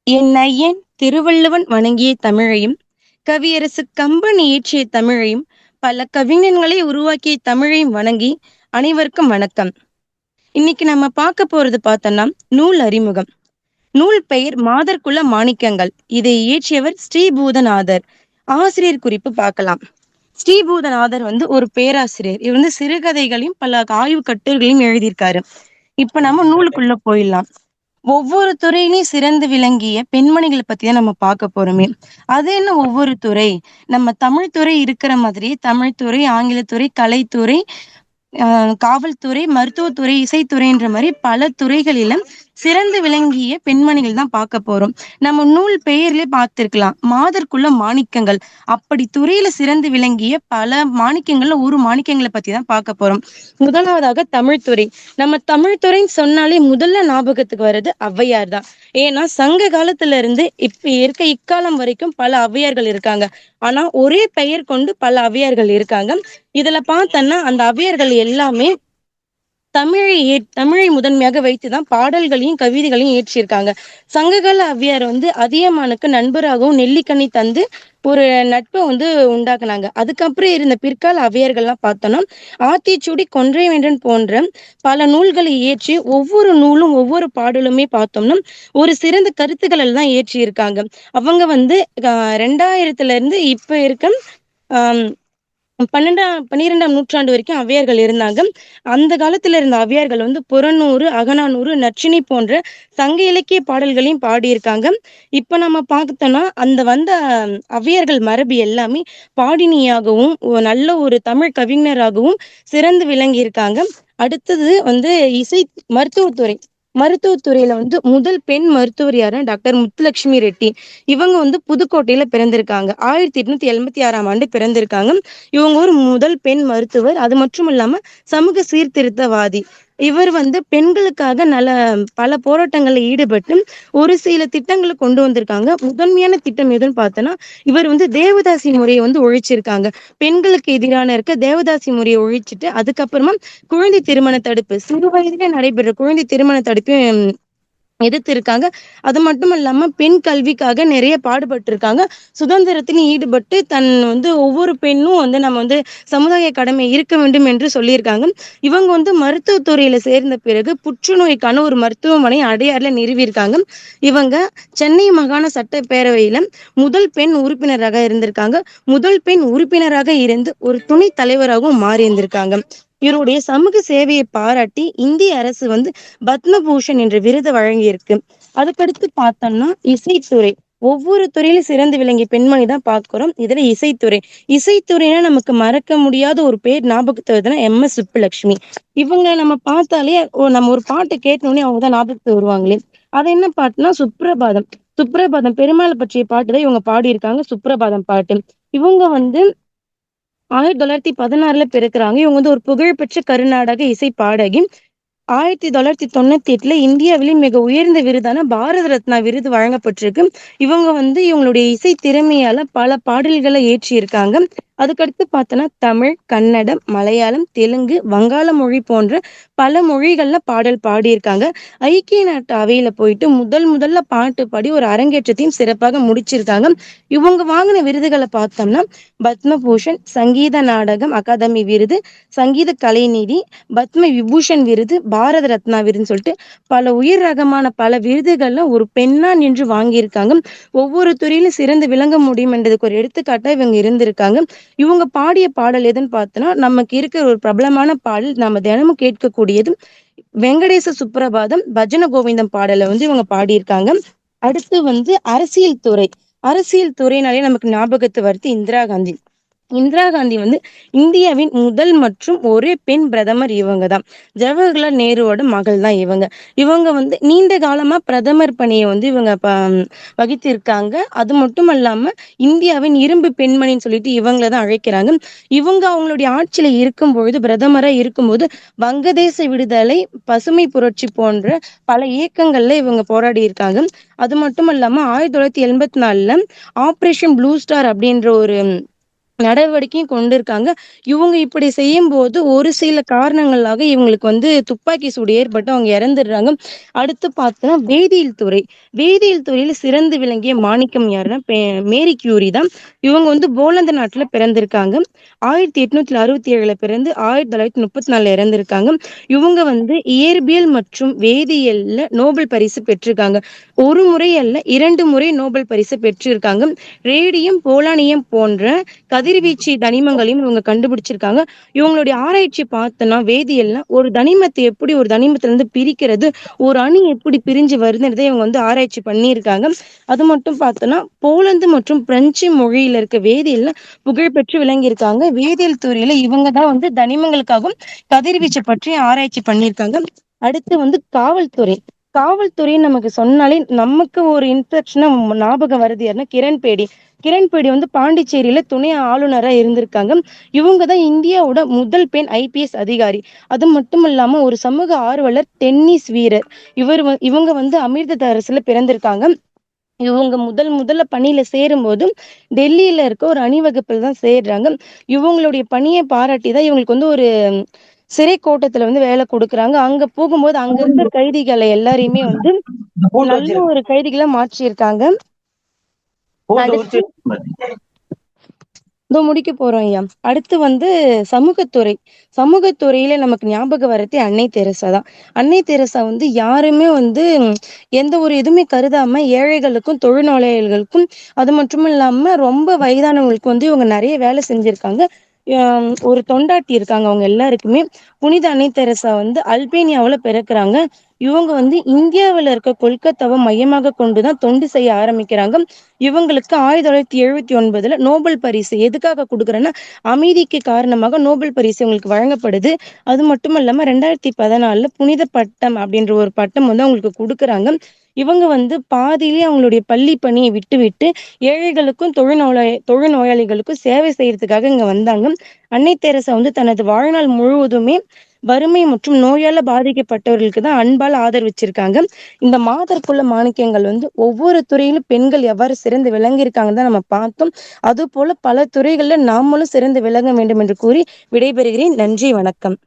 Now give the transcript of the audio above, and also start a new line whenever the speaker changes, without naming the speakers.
என் ஐயன் திருவள்ளுவன் வணங்கிய தமிழையும், கவியரசு கம்பன் இயற்றிய தமிழையும், பல கவிஞன்களை உருவாக்கிய தமிழையும் வணங்கி, அனைவருக்கும் வணக்கம். இன்னைக்கு நம்ம பார்க்க போறது பார்த்தோம்னா, நூல் அறிமுகம். நூல் பெயர் மாதர்குல மாணிக்கங்கள். இதை இயற்றியவர் ஸ்ரீபூதநாதர். ஆசிரியர் குறிப்பு பார்க்கலாம். ஸ்ரீபூதநாதர் ஒரு பேராசிரியர். இவர் சிறுகதைகளையும், பல ஆய்வு கட்டுரைகளையும் எழுதியிருக்காரு. இப்ப நம்ம நூலுக்குள்ள போயிடலாம். ஒவ்வொரு துறையிலயும் சிறந்து விளங்கிய பெண்மணிகள பத்தி தான் நம்ம பார்க்க போறோமே. அது என்ன ஒவ்வொரு துறை? நம்ம தமிழ் துறை இருக்கிற மாதிரியே தமிழ் துறை, ஆங்கிலத்துறை, கலைத்துறை, அ காவல்துறை, மருத்துவத்துறை, இசைத்துறைன்ற மாரி பல துறைகளிலும் சிறந்து விளங்கிய பெண்மணிகள் தான் பார்க்க போறோம். நம்ம நூல் பெயர்லயே பார்த்திருக்கலாம். மாதர்குல மாணிக்கங்கள். அப்படி துறையில சிறந்து விளங்கிய பல மாணிக்கங்கள்ல ஒரு மாணிக்கங்கள பத்தி தான் பார்க்க போறோம். முதலாவதாக தமிழ்துறை. நம்ம தமிழ்துறைன்னு சொன்னாலே முதல்ல ஞாபகத்துக்கு வர்றது ஔவையார் தான். ஏன்னா சங்க காலத்துல இருந்து இப்ப இருக்க இக்காலம் வரைக்கும் பல ஔவையார்கள் இருக்காங்க. ஆனா ஒரே பெயர் கொண்டு பல ஔவையார்கள் இருக்காங்க. இதுல பார்த்தோம்னா அந்த ஔவையார்கள் எல்லாமே தமிழை முதன்மையாக வைத்துதான் பாடல்களையும், கவிதைகளையும் இயற்றியிருக்காங்க. சங்ககால ஔவையார் அதியமானுக்கு நண்பராகவும் நெல்லிக்கனி தந்து ஒரு நட்பை உண்டாக்குனாங்க. அதுக்கப்புறம் இருந்த பிற்கால ஔவையார்கள்லாம் பார்த்தோம்னா, ஆத்திச்சூடி, கொன்றைவேந்தன் போன்ற பல நூல்களை இயற்றி ஒவ்வொரு நூலும், ஒவ்வொரு பாடலுமே பார்த்தோம்னா, ஒரு சிறந்த கருத்துக்கள் தான் இயற்றியிருக்காங்க. அவங்க 2000ல இருந்து இப்ப இருக்க ஆம் 12ஆம் நூற்றாண்டு வரைக்கும் ஔவையார்கள் இருந்தாங்க. அந்த காலத்துல இருந்த ஔவையார்கள் புறநானூறு, அகநானூறு, நற்றிணை போன்ற சங்க இலக்கிய பாடல்களையும் பாடியிருக்காங்க. இப்ப நம்ம பார்த்தோம்னா, அந்த ஔவையார்கள் மரபு எல்லாமே பாடினியாகவும், நல்ல ஒரு தமிழ் கவிஞராகவும் சிறந்து விளங்கியிருக்காங்க. அடுத்தது இசை மருத்துவத்துறை. மருத்துவத்துறையில முதல் பெண் மருத்துவர் யாருன்னா டாக்டர் முத்துலட்சுமி ரெட்டி. இவங்க புதுக்கோட்டையில பிறந்திருக்காங்க. 1876ஆம் ஆண்டு பிறந்திருக்காங்க. இவங்க ஒரு முதல் பெண் மருத்துவர். அது மட்டும் இல்லாம சமூக சீர்திருத்தவாதி. இவர் பெண்களுக்காக பல போராட்டங்கள்ல ஈடுபட்டு ஒரு சில திட்டங்களை கொண்டு வந்திருக்காங்க. முதன்மையான திட்டம் எதுன்னு பார்த்தோன்னா, இவர் தேவதாசி முறையை ஒழிச்சிருக்காங்க. பெண்களுக்கு எதிரான இருக்க தேவதாசி முறையை ஒழிச்சிட்டு, அதுக்கப்புறமா குழந்தை திருமண தடுப்பு, சிறு வயதிலே நடைபெற குழந்தை திருமண தடுப்பையும் எதிர்த்து இருக்காங்க. அது மட்டும் இல்லாம பெண் கல்விக்காக நிறைய பாடுபட்டிருக்காங்க. சுதந்திரத்திலும் ஈடுபட்டு தன் ஒவ்வொரு பெண்ணும் நம்ம சமுதாய கடமை இருக்க வேண்டும் என்று சொல்லியிருக்காங்க. இவங்க மருத்துவத்துறையில சேர்ந்த பிறகு புற்றுநோய்க்கான ஒரு மருத்துவமனை அடையாறுல நிறுவியிருக்காங்க. இவங்க சென்னை மாகாண சட்டப்பேரவையில முதல் பெண் உறுப்பினராக இருந்திருக்காங்க. முதல் பெண் உறுப்பினராக இருந்து ஒரு துணைத் தலைவராகவும் மாறி இருந்திருக்காங்க. இவருடைய சமூக சேவையை பாராட்டி இந்திய அரசு பத்மபூஷன் என்ற விருது வழங்கியிருக்கு. அதுக்கடுத்து பார்த்தோம்னா இசைத்துறை. ஒவ்வொரு துறையிலும் சிறந்து விளங்கிய பெண்மணி தான் பார்க்கிறோம். இதுல இசைத்துறை. இசைத்துறைனா நமக்கு மறக்க முடியாத ஒரு பேர் ஞாபகத்து வருதுன்னா எம்.எஸ். சுப்புலட்சுமி. இவங்க நம்ம பார்த்தாலே நம்ம ஒரு பாட்டு கேட்டோடனே அவங்க தான் ஞாபகத்துக்கு வருவாங்களே. அது என்ன பாட்டுனா சுப்ரபாதம். சுப்ரபாதம் பெருமாளை பற்றிய பாட்டு தான் இவங்க பாடியிருக்காங்க. சுப்ரபாதம் பாட்டு. இவங்க 1916ல பிறக்குறாங்க. இவங்க ஒரு புகழ்பெற்ற கருநாடக இசை பாடகி. 1998ல இந்தியாவிலே மிக உயர்ந்த விருதான பாரத ரத்னா விருது வழங்கப்பட்டிருக்கு. இவங்க இவங்களுடைய இசை திறமையால பல பாடல்களை இயற்றியிருக்காங்க. அதுக்கடுத்து பார்த்தோன்னா தமிழ், கன்னடம், மலையாளம், தெலுங்கு, வங்காள மொழி போன்ற பல மொழிகள்ல பாடல் பாடியிருக்காங்க. ஐக்கிய நாட்டு அவையில போயிட்டு முதல்ல பாட்டு பாடி ஒரு அரங்கேற்றத்தையும் சிறப்பாக முடிச்சிருக்காங்க. இவங்க வாங்கின விருதுகளை பார்த்தோம்னா பத்மபூஷன், சங்கீத நாடகம் அகாதமி விருது, சங்கீத கலைநிதி, பத்ம விபூஷன் விருது, பாரத ரத்னா விருதுன்னு சொல்லிட்டு பல உயர் ரகமான பல விருதுகள்ல ஒரு பெண்ணா நின்று வாங்கியிருக்காங்க. ஒவ்வொரு துறையிலும் சிறந்து விளங்க முடியும் என்றதுக்கு ஒரு எடுத்துக்காட்டா இவங்க இருந்திருக்காங்க. இவங்க பாடிய பாடல் எதுன்னு பார்த்தோன்னா, நமக்கு இருக்கிற ஒரு பிரபலமான பாடல், நம்ம தினமும் கேட்கக்கூடியது வெங்கடேச சுப்ரபாதம், பஜன கோவிந்தம் பாடலை இவங்க பாடியிருக்காங்க. அடுத்து அரசியல் துறை. அரசியல் துறையினாலே நமக்கு ஞாபகத்து வருது இந்திரா காந்தி. இந்திரா காந்தி இந்தியாவின் முதல் மற்றும் ஒரே பெண் பிரதமர் இவங்க தான். ஜவஹர்லால் நேருவோட மகள் தான் இவங்க. இவங்க நீண்ட காலமா பிரதமர் பணியை இவங்க வகித்திருக்காங்க. அது மட்டும் இல்லாம இந்தியாவின் இரும்பு பெண்மணின்னு சொல்லிட்டு இவங்கள தான் அழைக்கிறாங்க. இவங்க அவங்களுடைய ஆட்சியில இருக்கும் பொழுது, பிரதமரா இருக்கும்போது வங்கதேச விடுதலை, பசுமை புரட்சி போன்ற பல இயக்கங்கள்ல இவங்க போராடி இருக்காங்க. அது மட்டும் இல்லாம 1984ல ஆபரேஷன் ப்ளூ ஸ்டார் அப்படின்ற ஒரு நடவடிக்கையும் கொண்டிருக்காங்க. இவுங்க இப்படி செய்யும்போது, ஒரு சில காரணங்களாக இவங்களுக்கு வந்து துப்பாக்கி சூடு ஏற்பட்டு அவங்க இறந்துடுறாங்க. அடுத்து பார்த்தோன்னா, வேதியியல் துறை. வேதியியல் துறையில சிறந்து விளங்கிய மாணிக்கம் யாருன்னா, மேரி கியூரி தான். இவங்க வந்து போலந்து நாட்டுல பிறந்திருக்காங்க. 1867ல பிறந்து 1934ல இறந்திருக்காங்க. இவங்க வந்து இயற்பியல் மற்றும் வேதியியல்ல நோபல் பரிசு பெற்றிருக்காங்க. 1 முறை அல்ல, 2 முறை நோபல் பரிசு பெற்றிருக்காங்க. ரேடியம், போலானியம் போன்ற கதிர்வீச்சு தனிமங்களையும் இவங்க கண்டுபிடிச்சிருக்காங்க. இவங்களுடைய ஆராய்ச்சி பார்த்தோன்னா, வேதியியல்ல ஒரு தனிமத்த எப்படி ஒரு தனிமத்திலருந்து பிரிக்கிறது, ஒரு அணு எப்படி பிரிஞ்சு வருதுன்றத இவங்க வந்து ஆராய்ச்சி பண்ணியிருக்காங்க. அது மட்டும் பார்த்தோன்னா, போலந்து மற்றும் பிரெஞ்சு மொழியில இருக்க வேதியியல்ல புகழ்பெற்று விளங்கியிருக்காங்க. வேதியியல் துறையில இவங்க தான் வந்து தனிமங்களுக்காகவும், கதிர்வீச்சு பற்றி ஆராய்ச்சி பண்ணியிருக்காங்க. அடுத்து வந்து காவல்துறை. காவல்துறைன்னு நமக்கு சொன்னாலே, நமக்கு ஒரு இன்ஸ்ட்ரக்ஷனா ஞாபகம் வருது யாருன்னா, கிரண் பேடி. கிரண் பேடி வந்து பாண்டிச்சேரியில துணை ஆளுநரா இருந்திருக்காங்க. இவங்க தான் இந்தியாவோட முதல் பெண் ஐபிஎஸ் அதிகாரி. அது மட்டும் இல்லாம ஒரு சமூக ஆர்வலர், டென்னிஸ் வீரர். இவங்க வந்து அமிர்தசரஸ்ல பிறந்திருக்காங்க. இவங்க முதல்ல பணியில சேரும்போது, டெல்லியில இருக்க ஒரு அணிவகுப்பில தான் சேர்றாங்க. இவங்களுடைய பணிய பாராட்டி தான் இவங்களுக்கு வந்து ஒரு சிறை கோட்டத்துல வந்து வேலை குடுக்குறாங்க. அங்க போகும்போது அங்க இருக்க கைதிகள எல்லாரையுமே வந்து
இந்த போட்டோ
நல்ல
வச்சிருக்கேன்.
ஒரு கைதிகளா மாற்றியிருக்காங்க.
போட்டோ
அடுத்து
உரிச்சு
இதோ முடிக்க போறோம் ஐயா. அடுத்து வந்து சமூகத்துறை. சமூகத்துறையில நமக்கு ஞாபகம் வர்றதே அன்னை தெரசா தான். அன்னை தெரசா வந்து யாருமே வந்து எந்த ஒரு இதுவுமே கருதாம ஏழைகளுக்கும், தொழுநோயாளிகளுக்கும், அது மட்டும் இல்லாம ரொம்ப வயதானவங்களுக்கு வந்து இவங்க நெறைய வேலை செஞ்சிருக்காங்க. ஒரு தொண்டாட்டி இருக்காங்க அவங்க எல்லாருக்குமே. புனித அன்னை தெரசா வந்து அல்பேனியாவுல பிறக்குறாங்க. இவங்க வந்து இந்தியாவுல இருக்க கொல்கத்தாவ மையமாக கொண்டு தான் தொண்டு செய்ய ஆரம்பிக்கிறாங்க. இவங்களுக்கு 1979ல நோபல் பரிசு எதுக்காக குடுக்குறேன்னா, அமைதிக்கு காரணமாக நோபல் பரிசு இவங்களுக்கு வழங்கப்படுது. அது மட்டும் இல்லாம 2014ல புனித பட்டம் அப்படின்ற ஒரு பட்டம் வந்து அவங்களுக்கு குடுக்குறாங்க. இவங்க வந்து பாதியிலேயே அவங்களுடைய பள்ளி பணிய விட்டுவிட்டு, ஏழைகளுக்கும், தொழுநோயாளிகளுக்கும் சேவை செய்யறதுக்காக இங்க வந்தாங்க. அன்னை தெரசா வந்து தனது வாழ்நாள் முழுவதுமே வறுமை மற்றும் நோயால பாதிக்கப்பட்டவர்களுக்கு தான் அன்பால ஆதரவிச்சிருக்காங்க. இந்த மாதர்குல மாணிக்கங்கள் வந்து ஒவ்வொரு துறையிலும் பெண்கள் எவ்வாறு சிறந்து விளங்கியிருக்காங்கன்னு தான் நம்ம பார்த்தோம். அதுபோல பல துறைகள்ல நாமளும் சிறந்து விளங்க வேண்டும் என்று கூறி விடைபெறுகிறேன். நன்றி, வணக்கம்.